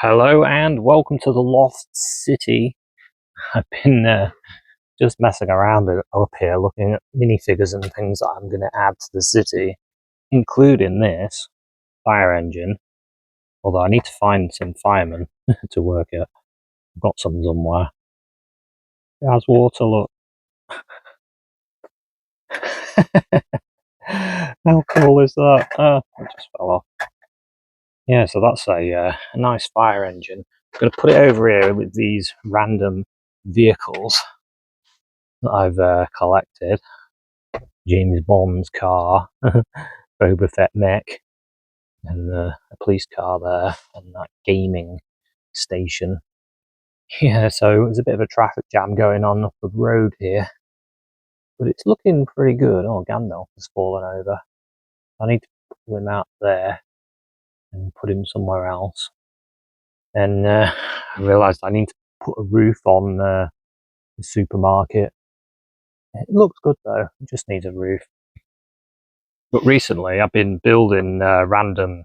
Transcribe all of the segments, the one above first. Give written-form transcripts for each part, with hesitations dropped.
Hello and welcome to the Lost City. I've been just messing around up here looking at minifigures and things that I'm going to add to the city, including this fire engine. Although I need to find some firemen to work it. I've got some somewhere. It has water, look. How cool is that? It just fell off. Yeah, so that's a nice fire engine. I'm going to put it over here with these random vehicles that I've collected. James Bond's car, Boba Fett mech, and a police car there, and that gaming station. Yeah, so there's a bit of a traffic jam going on up the road here, but it's looking pretty good. Oh, Gandalf has fallen over. I need to pull him out there and put him somewhere else. And I realised I need to put a roof on the supermarket. It looks good though, it just needs a roof. But recently I've been building random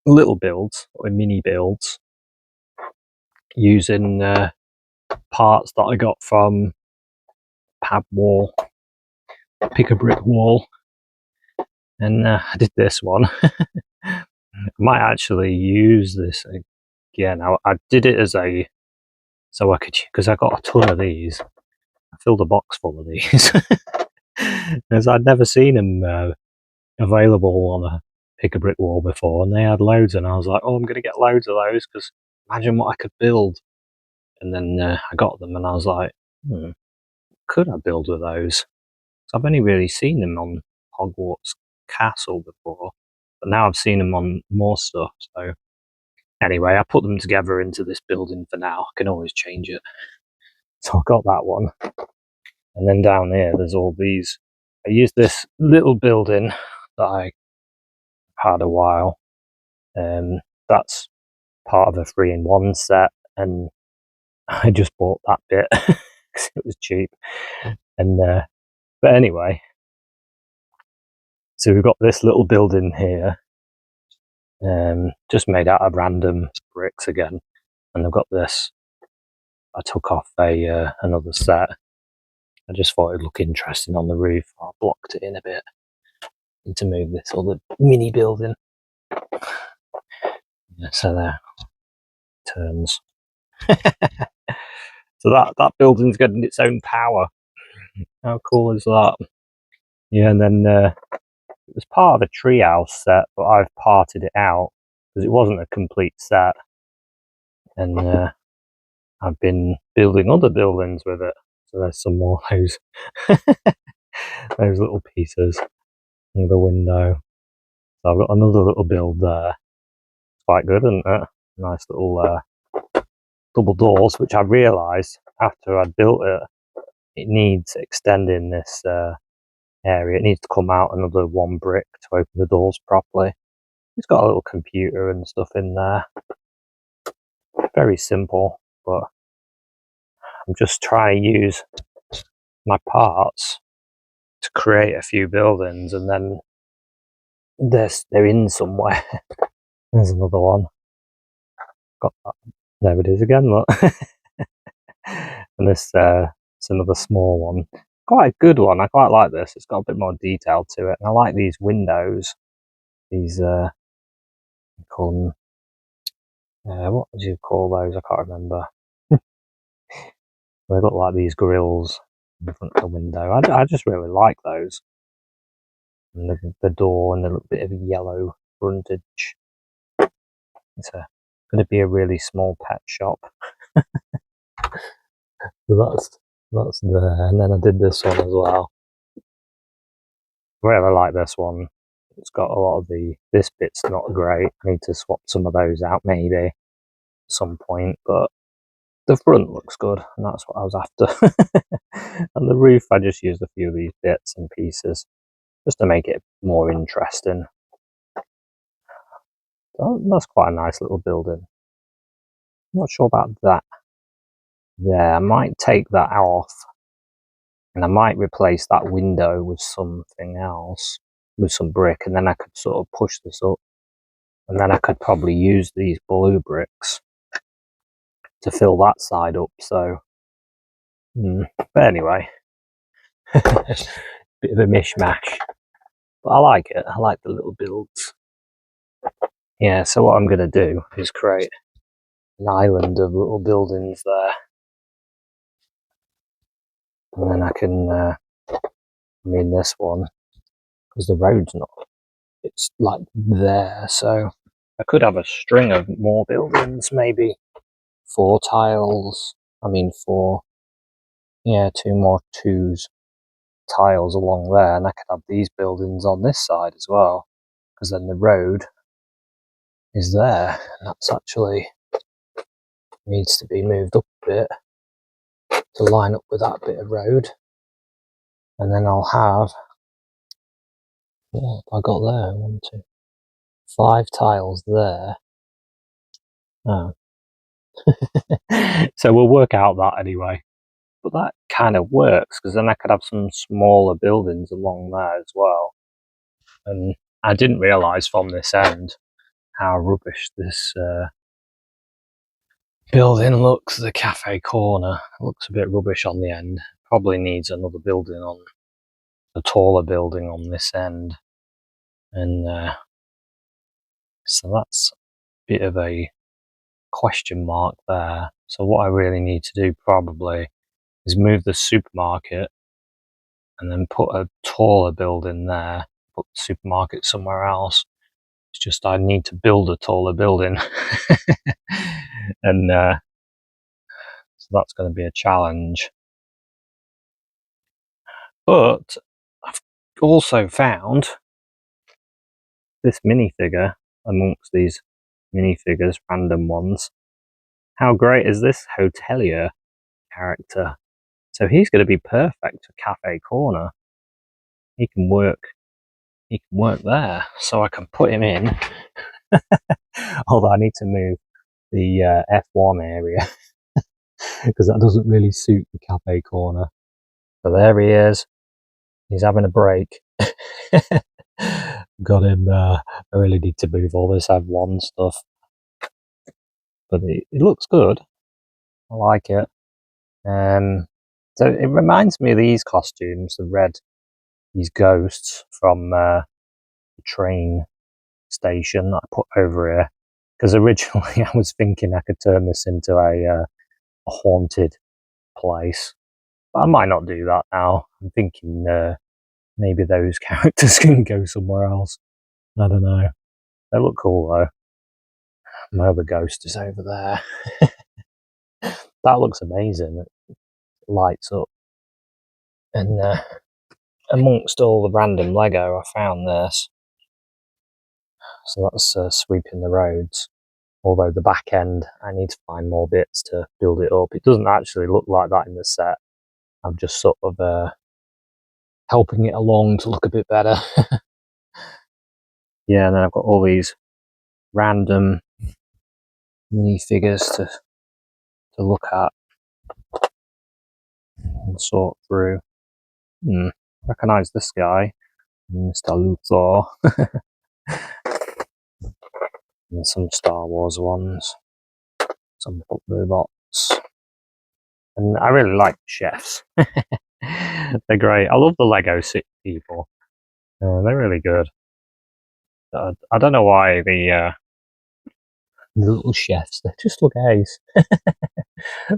little builds, or mini builds, using parts that I got from Pab Wall, Pick a Brick Wall, and I did this one. I might actually use this again. I did it as a, so I could, because I got a ton of these. I filled a box full of these, as I'd never seen them available on a Pick a Brick Wall before, and they had loads, and I was like, oh, I'm going to get loads of those, because imagine what I could build. And then I got them, and I was like, could I build with those? I've only really seen them on Hogwarts Castle before, but now I've seen them on more stuff. So anyway, I put them together into this building for now. I can always change it. So I got that one. And then down here, there's all these. I used this little building that I had a while. That's part of a 3-in-1 set, and I just bought that bit because it was cheap. And but anyway, so we've got this little building here, just made out of random bricks again, and I've got this. I took off another set. I just thought it'd look interesting on the roof. I blocked it in a bit. Need to move this other mini building. Yeah, so there, turns. So that building's getting its own power. How cool is that? Yeah, and then it was part of a treehouse set, but I've parted it out because it wasn't a complete set, and I've been building other buildings with it. So there's some more of those those little pieces in the window. So I've got another little build there. It's quite good, isn't it? Nice little double doors, which I realised after I'd built it, it needs extending this area. It needs to come out another 1 brick to open the doors properly. It's got a little computer and stuff in there. Very simple, but I'm just trying to use my parts to create a few buildings, and then they're in somewhere. There's another one. Got that. There it is again, look. And this it's another small one. Quite a good one. I quite like this. It's got a bit more detail to it. And I like these windows. These call them, what would you call those? I can't remember. They look like these grills in front of the window. I just really like those. And the door and a little bit of yellow frontage. It's going to be a really small pet shop. So that's there. And then I did this one as well. I really like this one. It's got a lot of this bit's not great. I need to swap some of those out maybe at some point, but the front looks good, and that's what I was after. And the roof, I just used a few of these bits and pieces just to make it more interesting. So that's quite a nice little building. I'm not sure about that. Yeah, I might take that off, and I might replace that window with something else, with some brick, and then I could sort of push this up And then I could probably use these blue bricks to fill that side up. So, but anyway, bit of a mishmash. But I like it. I like the little builds. Yeah, so what I'm going to do is create an island of little buildings there. And then I can, this one, because the road's not, it's like there. So I could have a string of more buildings, maybe 4 tiles. Two more 2s tiles along there. And I could have these buildings on this side as well, because then the road is there. And that's actually needs to be moved up a bit to line up with that bit of road. And then I'll have, what have I got there? 1, 2, 5 tiles there. Oh. So we'll work out that anyway. But that kind of works, because then I could have some smaller buildings along there as well. And I didn't realise from this end how rubbish this building looks. The cafe corner looks a bit rubbish on the end. Probably needs another building on, a taller building on this end. And so that's a bit of a question mark there. So what I really need to do probably is move the supermarket and then put a taller building there, put the supermarket somewhere else. It's just I need to build a taller building. And so that's going to be a challenge. But I've also found this minifigure amongst these minifigures, random ones. How great is this hotelier character? So he's going to be perfect for Cafe Corner. He can work there. So I can put him in. Although I need to move the F1 area because that doesn't really suit the Cafe Corner. So there he is. He's having a break. Got him. I really need to move all this F1 stuff. But it looks good. I like it. So it reminds me of these costumes, these ghosts from the train station that I put over here. Because originally I was thinking I could turn this into a haunted place. But I might not do that now. I'm thinking maybe those characters can go somewhere else. I don't know. They look cool though. My other ghost is over there. That looks amazing. It lights up. And amongst all the random Lego, I found this. So that's sweeping the roads. Although the back end, I need to find more bits to build it up. It doesn't actually look like that in the set. I'm just sort of helping it along to look a bit better. Yeah, and then I've got all these random minifigures to look at and sort through. Recognise this guy, Mr. Luthor. And some Star Wars ones, some robots. And I really like the chefs. They're great. I love the Lego City people. They're really good. I don't know why the little chefs, they just look ace.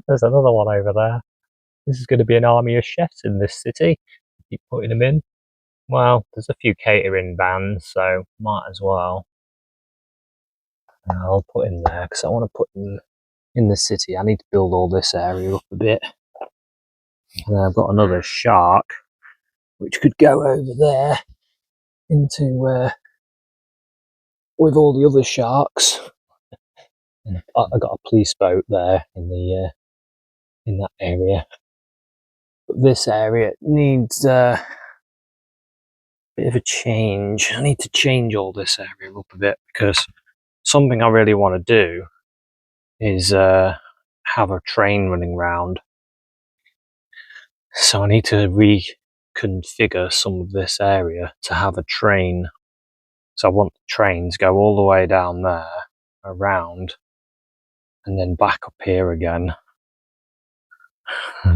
There's another one over there. This is going to be an army of chefs in this city. Keep putting them in. Well, there's a few catering vans, so might as well. I'll put him there because I want to put him in the city. I need to build all this area up a bit. And then I've got another shark, which could go over there into with all the other sharks. And I got a police boat there in that area. But this area needs a bit of a change. I need to change all this area up a bit because something I really want to do is have a train running round. So I need to reconfigure some of this area to have a train So I want the train to go all the way down there, around, and then back up here again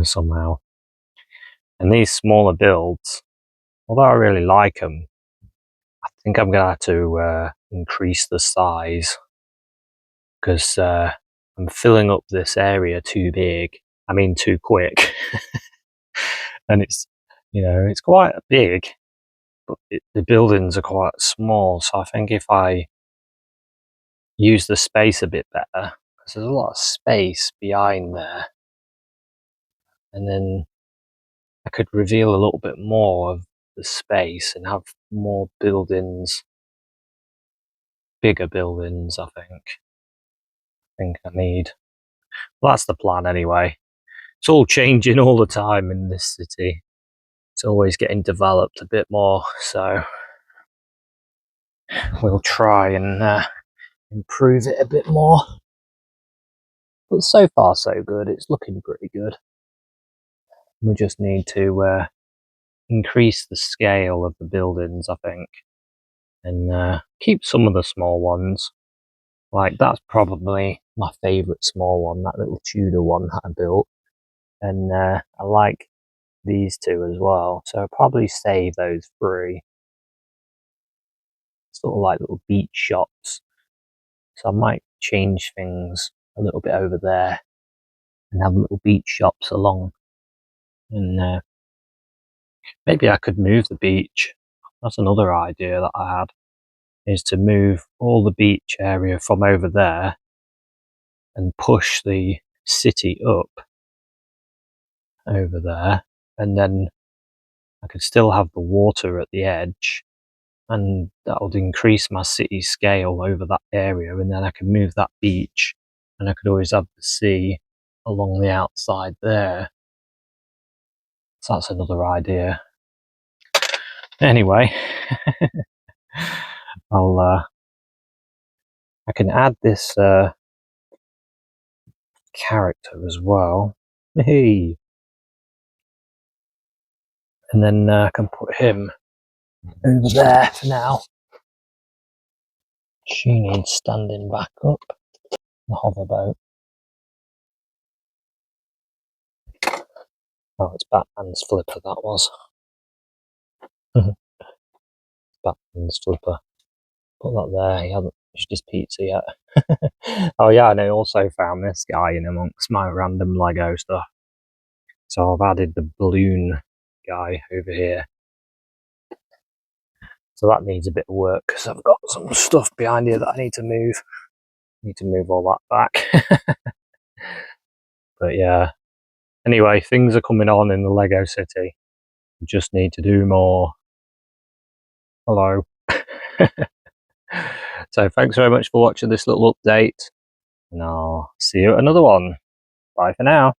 somehow. And these smaller builds, although I really like them, I think I'm gonna have to increase the size, because I'm filling up this area too big. I mean, too quick. And it's, it's quite big, but the buildings are quite small. So I think if I use the space a bit better, because there's a lot of space behind there, and then I could reveal a little bit more of the space and have more buildings, bigger buildings. I think I need. Well, that's the plan anyway. It's all changing all the time in this city. It's always getting developed a bit more, so we'll try and improve it a bit more. But so far so good. It's looking pretty good. We just need to increase the scale of the buildings, I think, and keep some of the small ones. Like, that's probably my favourite small one, that little Tudor one that I built. And I like these two as well, so I'll probably save those 3. Sort of like little beach shops. So I might change things a little bit over there and have little beach shops along. And maybe I could move the beach. That's another idea that I had, is to move all the beach area from over there and push the city up over there, and then I could still have the water at the edge, and that would increase my city scale over that area, and then I could move that beach, and I could always have the sea along the outside there. So that's another idea. Anyway, I can add this character as well. Hey, and then I can put him over there for now. She needs standing back up. The hoverboat. Oh, it's Batman's flipper, that was. Batman's flipper. Put that there, he hasn't finished his pizza yet. Oh yeah, and I also found this guy in amongst my random Lego stuff. So I've added the balloon guy over here. So that needs a bit of work, because I've got some stuff behind here that I need to move. Need to move all that back. But yeah. Anyway, things are coming on in the Lego City. We just need to do more. Hello. So thanks very much for watching this little update, and I'll see you at another one. Bye for now.